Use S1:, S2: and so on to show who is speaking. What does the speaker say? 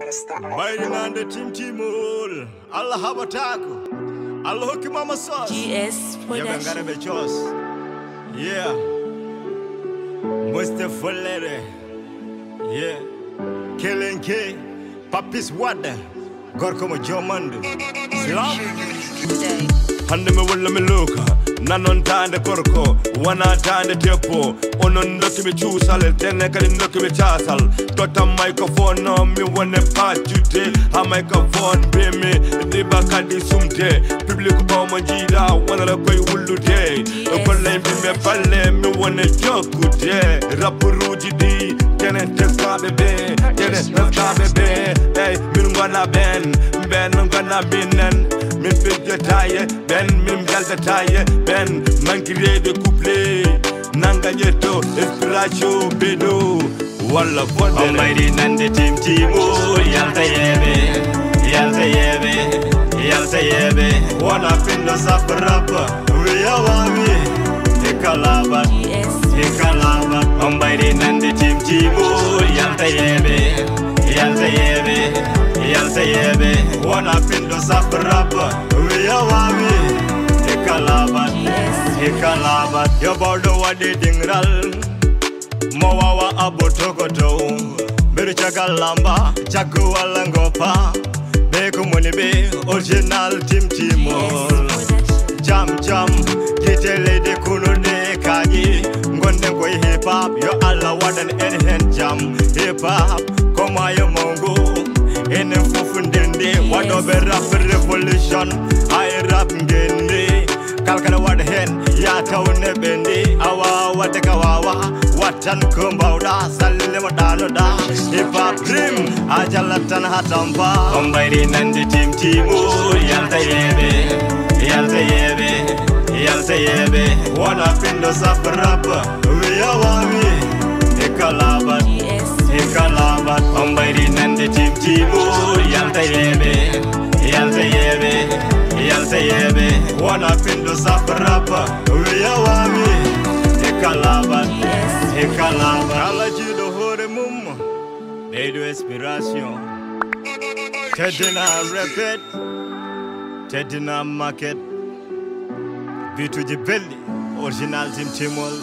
S1: Biting on the Timol, Allah Habataku, Allah Hoki Mama Sauce,
S2: GS Production.
S1: Yeah, Mustafa Lere, yeah, Kellen K, Papis Wada, Gorkomo Jomandu, Slam, Hande me wala me loka, nanon tande korko, wana tande tepo, onon doki me chusal, tene kali doki me chasal, tota microphone no me wane patute, ha microphone be me, diba kadi sumte, public ba manjida, wana la koi wulude, okole me pale me wane jokute, rapuruji di, tene tesa bebe, tene tesa bebe, hey, min wana ben ngana binnen. Min fit taille, ben min galta taille, ben manquer de couplet, nanga yeto, inspiration bedo, walla bonde. Almighty nande team timo, yalta yebe, wana pindo sabrapa, we awawi, ekalaba. Almighty nande team timo, yalta yebe, wana pindo sabrapa, we awawi, ekalaba. Yo bordo wadi dingral, mawawa abotokoto, beru chakalamba, chakuwalangopa, beku munibe, original team timol. Jam, kitele de kunune kaji, ngonde kwe hip hop, yo alla wadan ehen jam, hip hop, koma yo mongo. Ene fufundende, wado be rap revolution, I rap ngende, kalkana wad hen, ya taune bendi, awa wateka wawa, watan kumbauda, salile wadano da, hip hop dream, ajalatan hatampa. Almighty nandi team timo, yalta yebe, wana pindo sabrapa, we awawi, ekalaba. Almighty nande team timo, yalta yebe, wana pindo sabrapa, we awawi, ekalaba. Kala jido hore mum, dedo inspiration, Tedina repeat, Tedina market, Vitu Jibelli, original team timol.